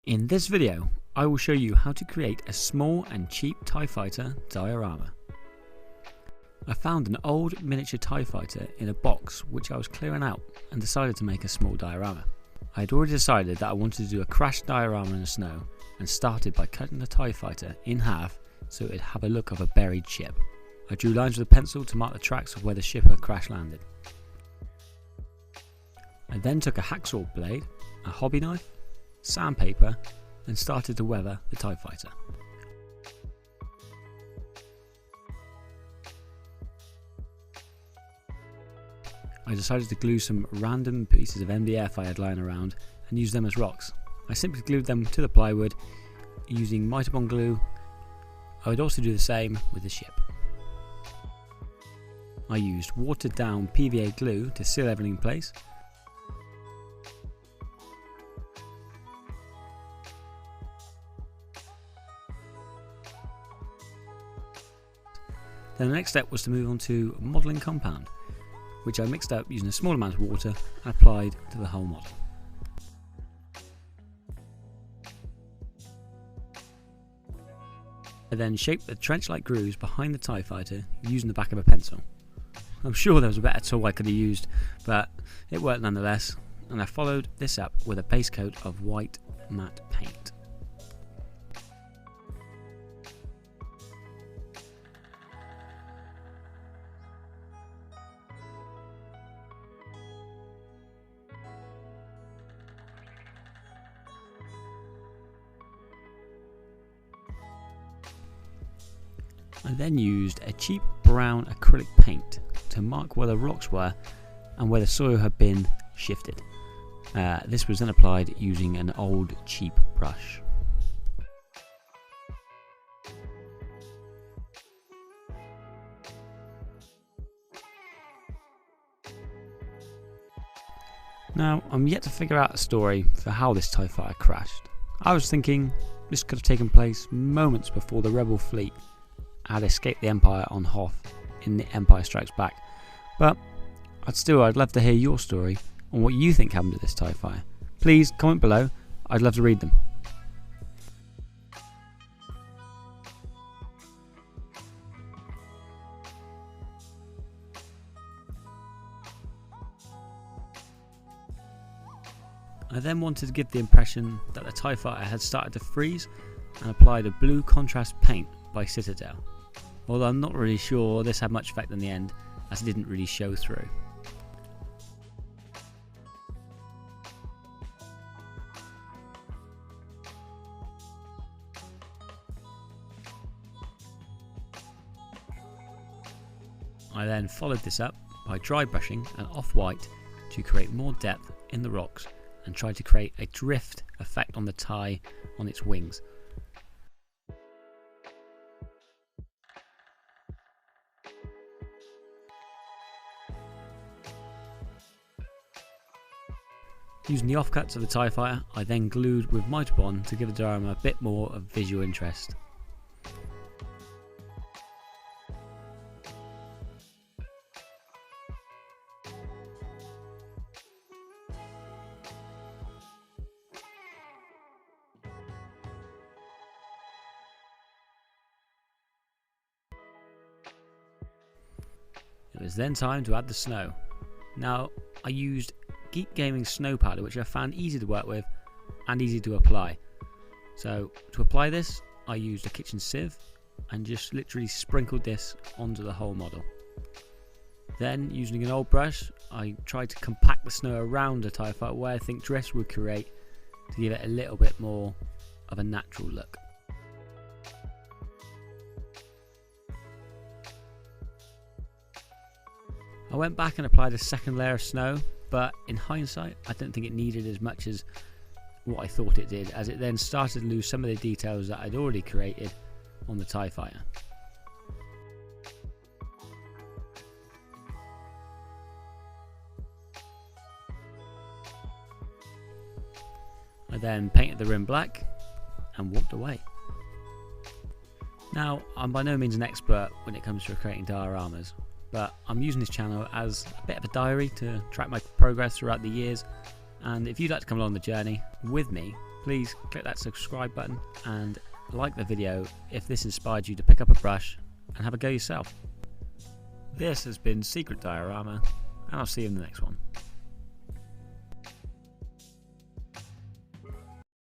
In this video, I will show you how to create a small and cheap TIE fighter diorama. I found an old miniature TIE fighter in a box which I was clearing out and decided to make a small diorama. I had already decided that I wanted to do a crash diorama in the snow and started by cutting the TIE fighter in half so it would have a look of a buried ship. I drew lines with a pencil to mark the tracks of where the ship had crash landed. I then took a hacksaw blade, a hobby knife, sandpaper and started to weather the TIE fighter. I decided to glue some random pieces of MDF I had lying around and use them as rocks. I simply glued them to the plywood using Mitre-Bond glue. I would also do the same with the ship. I used watered down PVA glue to seal everything in place. Then the next step was to move on to modelling compound, which I mixed up using a small amount of water and applied to the whole model. I then shaped the trench-like grooves behind the TIE fighter using the back of a pencil. I'm sure there was a better tool I could have used, but it worked nonetheless, and I followed this up with a base coat of white matte paint. I then used a cheap brown acrylic paint to mark where the rocks were and where the soil had been shifted. This was then applied using an old cheap brush. Now, I'm yet to figure out a story for how this TIE fighter crashed. I was thinking this could have taken place moments before the rebel fleet had escaped the Empire on Hoth in The Empire Strikes Back, but I'd love to hear your story on what you think happened to this TIE fighter. Please comment below, I'd love to read them. I then wanted to give the impression that the TIE fighter had started to freeze and applied a blue contrast paint by Citadel, although I'm not really sure this had much effect in the end as it didn't really show through. I then followed this up by dry brushing and off-white to create more depth in the rocks and tried to create a drift effect on the TIE on its wings. Using the offcuts of the TIE fighter, I then glued with Mitre-Bond to give the diorama a bit more of visual interest. It was then time to add the snow. Now, I used Geek Gaming snow powder, which I found easy to work with and easy to apply. So to apply this, I used a kitchen sieve and just literally sprinkled this onto the whole model. Then, using an old brush, I tried to compact the snow around the TIE fighter where I think drifts would create to give it a little bit more of a natural look. I went back and applied a second layer of snow, but in hindsight I don't think it needed as much as what I thought it did, as it then started to lose some of the details that I'd already created on the TIE fighter. I then painted the rim black and walked away. Now, I'm by no means an expert when it comes to creating dioramas, but I'm using this channel as a bit of a diary to track my progress throughout the years, and if you'd like to come along the journey with me, Please click that subscribe button and like the video if this inspired you to pick up a brush and have a go yourself. This has been Secret Diorama, and I'll see you in the next one.